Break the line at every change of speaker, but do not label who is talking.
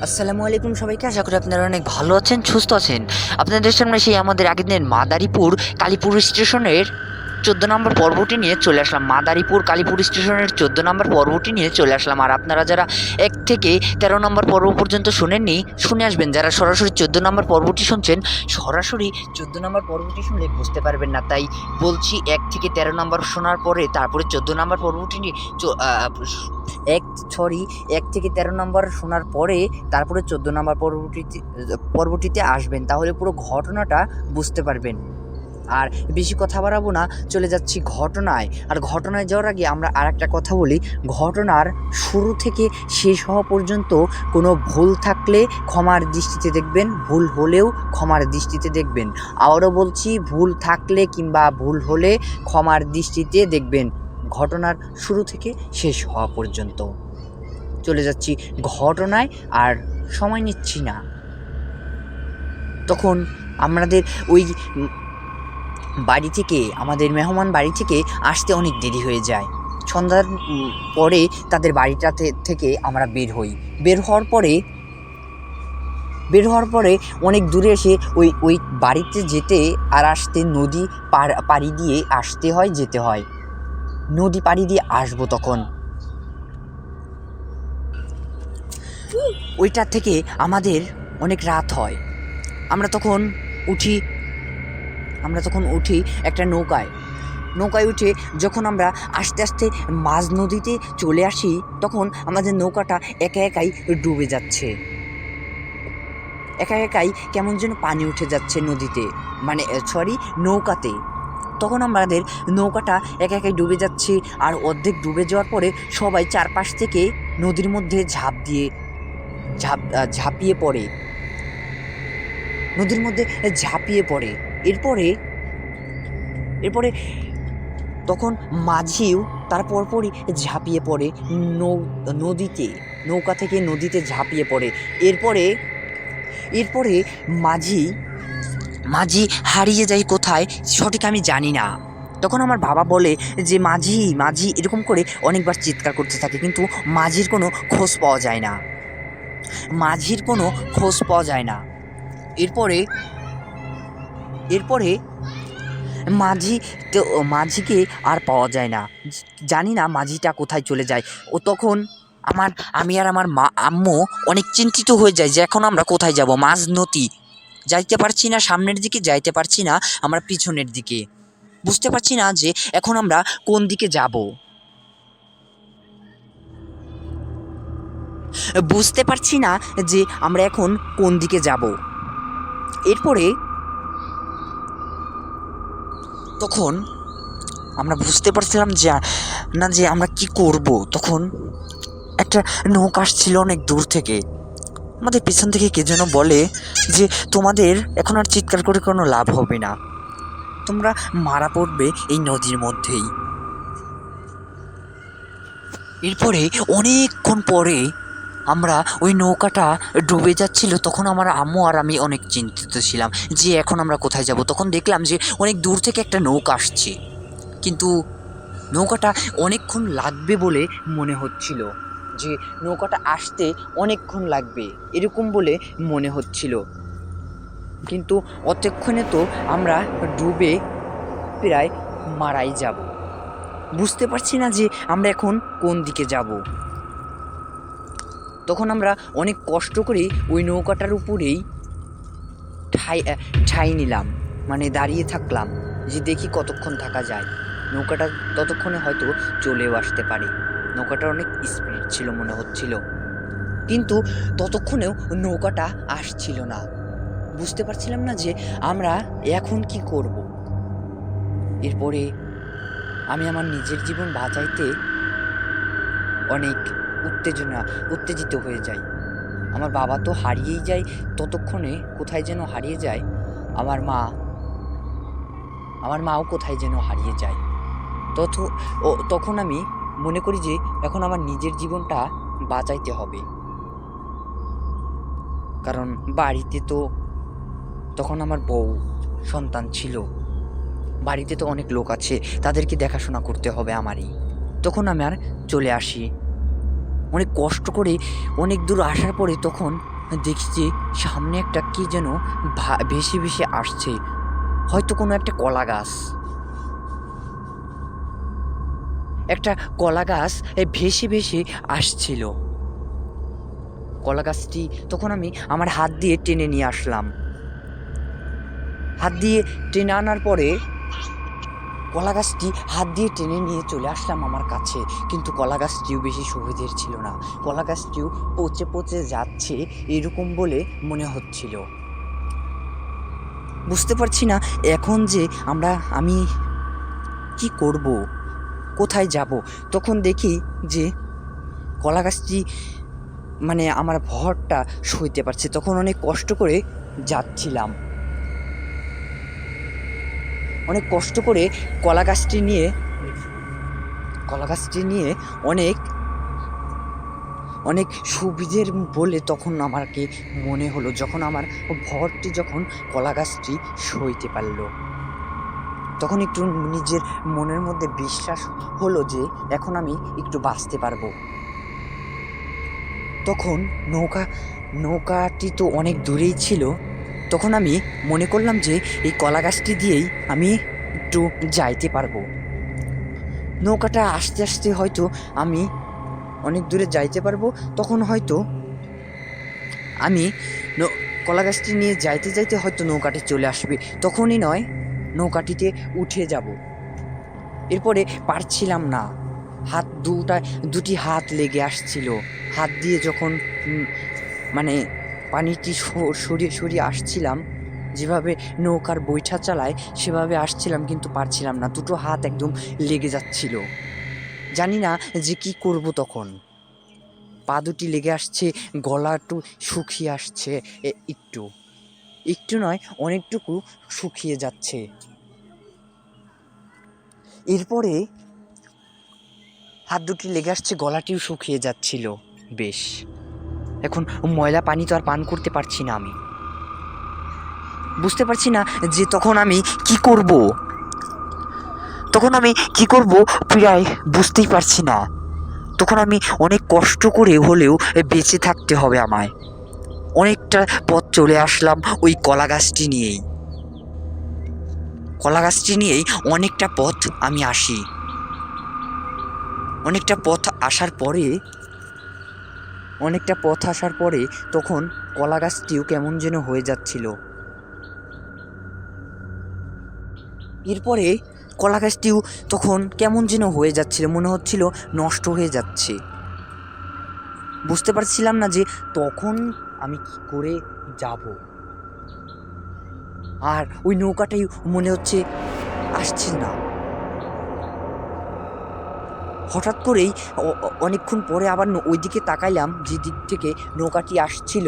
আসসালামু আলাইকুম সবাইকে। আশা করি আপনারা অনেক ভালো আছেন, সুস্থ আছেন। আপনাদের সামনে সেই আমাদের আগের দিন মাদারীপুর কালীপুর স্টেশনের 14 নম্বর পর্বটি নিয়ে চলে আসলাম। মাদারীপুর কালীপুর স্টেশনের 14 নম্বর পর্বটি নিয়ে চলে আসলাম। আর আপনারা যারা 1 থেকে 13 নম্বর পর্ব পর্যন্ত শোনেননি, শুনে আসবেন। যারা সরাসরি 14 নম্বর পর্বটি শুনছেন, সরাসরি 14 নম্বর পর্বটি শুনলে বুঝতে পারবেন না। তাই বলছি 1 থেকে 13 নম্বর শোনার পরে তারপরে 14 নম্বর পর্বটি নিয়ে 1 থেকে 13 নম্বর শোনার পরে তারপরে 14 নম্বর পর্বটিতে আসবেন, তাহলে পুরো ঘটনাটা বুঝতে পারবেন। আর বেশি কথা বাড়াবো না, চলে যাচ্ছি ঘটনায়। আর ঘটনায় যাওয়ার আগে আমরা আর একটা কথা বলি। ঘটনার শুরু থেকে শেষ হওয়া পর্যন্ত কোনো ভুল থাকলে ক্ষমার দৃষ্টিতে দেখবেন, ভুল হলেও ক্ষমার দৃষ্টিতে দেখবেন। আবারও বলছি, ভুল থাকলে কিংবা ভুল হলে ক্ষমার দৃষ্টিতে দেখবেন, ঘটনার শুরু থেকে শেষ হওয়া পর্যন্ত। চলে যাচ্ছি ঘটনায়, আর সময় নিচ্ছি না। তখন আমাদের ওই বাড়ি থেকে, আমাদের মেহমান বাড়ি থেকে আসতে অনেক দেরি হয়ে যায়। সন্ধ্যার পরে তাদের বাড়িটা থেকে আমরা বের হই। বের হওয়ার পরে অনেক দূরে এসে ওই বাড়িতে যেতে আর আসতে নদী পাড়ি দিয়ে আসতে হয়, যেতে হয়। নদী পাড়ি দিয়ে আসবো, তখন ওইটা থেকে আমাদের অনেক রাত হয়। আমরা তখন উঠি একটা নৌকায় উঠে যখন আমরা আস্তে আস্তে মাঝ নদীতে চলে আসি, তখন আমাদের নৌকাটা একা একাই ডুবে যাচ্ছে। একা একাই কেমন যেন পানি উঠে যাচ্ছে নদীতে, মানে নৌকাতে। তখন আমাদের নৌকাটা একা একাই ডুবে যাচ্ছে। আর অর্ধেক ডুবে যাওয়ার পরে সবাই চারপাশ থেকে নদীর মধ্যে ঝাঁপিয়ে পড়ে, নদীর মধ্যে ঝাঁপিয়ে পড়ে। এরপরে তখন মাঝিও তার পরপরই ঝাঁপিয়ে পড়ে নৌকা থেকে নদীতে ঝাঁপিয়ে পড়ে। এরপরে মাঝি হারিয়ে যায় কোথায়, সঠিক আমি জানি না। তখন আমার বাবা বলে যে মাঝি এরকম করে অনেকবার চিৎকার করতে থাকে, কিন্তু মাঝির কোনো খোঁজ পাওয়া যায় না। এরপরে মাঝিকে আর পাওয়া যায় না। জানি না মাঝিটা কোথায় চলে যায়। ও তখন আমি আর আমার আম্মু অনেক চিন্তিত হয়ে যায় যে এখন আমরা কোথায় যাব। মাঝ নদী, যাইতে পারছি না সামনের দিকে, যাইতে পারছি না আমরা পিছনের দিকে, বুঝতে পারছি না যে এখন আমরা কোন দিকে যাব। এরপরে তখন আমরা বুঝতে পারছিলাম যে আমরা কি করব। তখন একটা নৌকা আসছিল অনেক দূর থেকে। আমাদের পিছন থেকে কে যেন বলে যে তোমাদের এখন আর চিৎকার করে কোনো লাভ হবে না, তোমরা মারা পড়বে এই নদীর মধ্যেই। এরপরে অনেকক্ষণ পরে আমরা ওই নৌকাটা ডুবে যাচ্ছিল, তখন আমার আম্মু আর আমি অনেক চিন্তিত ছিলাম যে এখন আমরা কোথায় যাব। তখন দেখলাম যে অনেক দূর থেকে একটা নৌকা আসছে, কিন্তু নৌকাটা অনেকক্ষণ লাগবে বলে মনে হচ্ছিল, যে নৌকাটা আসতে অনেকক্ষণ লাগবে এরকম বলে মনে হচ্ছিল। কিন্তু অতক্ষণে তো আমরা ডুবে প্রায় মারাই যাব। বুঝতে পারছি না যে আমরা এখন কোন দিকে যাব। তখন আমরা অনেক কষ্ট করে ওই নৌকাটার উপরেই ঠাঁই নিলাম, মানে দাঁড়িয়ে থাকলাম যে দেখি কতক্ষণ থাকা যায়। নৌকাটা ততক্ষণে হয়তো চলেও আসতে পারে। নৌকাটার অনেক স্পিড ছিল মনে হচ্ছিল, কিন্তু ততক্ষণেও নৌকাটা আসছিল না। বুঝতে পারছিলাম না যে আমরা এখন কি করব। এরপরে আমি আমার নিজের জীবন বাঁচাইতে অনেক উত্তেজিত হয়ে যাই। আমার বাবা তো হারিয়েই যায়, ততক্ষণে কোথায় যেন হারিয়ে যায়। আমার মাও কোথায় যেন হারিয়ে যায়। তখন আমি মনে করি যে এখন আমার নিজের জীবনটা বাঁচাইতে হবে, কারণ বাড়িতে তো তখন আমার বউ সন্তান ছিল, বাড়িতে তো অনেক লোক আছে, তাদেরকে দেখাশোনা করতে হবে আমারই। তখন আমি আর চলে আসি। অনেক কষ্ট করে অনেক দূর আসার পরে তখন দেখছি সামনে একটা কি যেন ভেসে ভেসে আসছে, হয়তো কোনো একটা কলা গাছ। একটা কলা গাছ ভেসে ভেসে আসছিল। কলা গাছটি তখন আমি আমার হাত দিয়ে টেনে নিয়ে আসলাম। হাত দিয়ে টেনে আনার পরে কলা গাছটি হাত দিয়ে টেনে নিয়ে চলে আসলাম আমার কাছে, কিন্তু কলা গাছটিও বেশি সুবিধের ছিল না। কলা গাছটিও পচে পচে যাচ্ছে এরকম বলে মনে হচ্ছিল। বুঝতে পারছি না এখন যে আমি কি করব, কোথায় যাব। তখন দেখি যে কলা গাছটি মানে আমার ভরটা সইতে পারছে। তখন অনেক কষ্ট করে যাচ্ছিলাম, অনেক কষ্ট করে কলা গাছটি নিয়ে অনেক অনেক সুবিধের বলে তখন আমাকে মনে হলো, যখন আমার ভরটি যখন কলা গাছটি সইতে পারলো, তখন একটু নিজের মনের মধ্যে বিশ্বাস হলো যে এখন আমি একটু বাঁচতে পারবো। তখন নৌকাটি তো অনেক দূরেই ছিল। তখন আমি মনে করলাম যে এই কলা গাছটি দিয়েই আমি একটু যাইতে পারবো। নৌকাটা আস্তে আস্তে হয়তো আমি অনেক দূরে যাইতে পারবো। তখন হয়তো আমি কলা গাছটি নিয়ে যাইতে যাইতে হয়তো নৌকাটি চলে আসবে, তখনই নয় নৌকাটিতে উঠে যাব। এরপরে পারছিলাম না, দুটি হাত লেগে আসছিল। হাত দিয়ে যখন মানে পানিটি সরিয়ে সরিয়ে আসছিলাম, যেভাবে নৌকার বৈঠা চালায় সেভাবে আসছিলাম, কিন্তু পারছিলাম না, দুটো হাত একদম লেগে যাচ্ছিল। জানি না যে কি করব। তখন পা দুটি লেগে আসছে, গলা একটু শুকিয়ে আসছে, একটু একটু নয় অনেকটুকু শুকিয়ে যাচ্ছে। এরপরে হাত দুটি লেগে আসছে, গলাটিও শুকিয়ে যাচ্ছিল বেশ। এখন ময়লা পানি তো আর পান করতে পারছি না। আমি বুঝতে পারছি না যে তখন আমি কি করব। প্রায় বুঝতেই পারছি না। তখন আমি অনেক কষ্ট করে হলেও বেঁচে থাকতে হবে আমায়। অনেকটা পথ চলে আসলাম ওই কলা গাছটি নিয়েই। অনেকটা পথ আমি আসি। অনেকটা পথ আসার পরে তখন কলা গাছটিও কেমন যেন হয়ে যাচ্ছিল। এরপরে কলা গাছটিও তখন কেমন যেন হয়ে যাচ্ছিল, মনে হচ্ছিল নষ্ট হয়ে যাচ্ছে। বুঝতে পারছিলাম না যে তখন আমি কি করে যাব। আর ওই নৌকাটাই মনে হচ্ছে আসছে না। হঠাৎ করেই অনেকক্ষণ পরে আবার ওই দিকে তাকাইলাম, যে দিক থেকে নৌকাটি আসছিল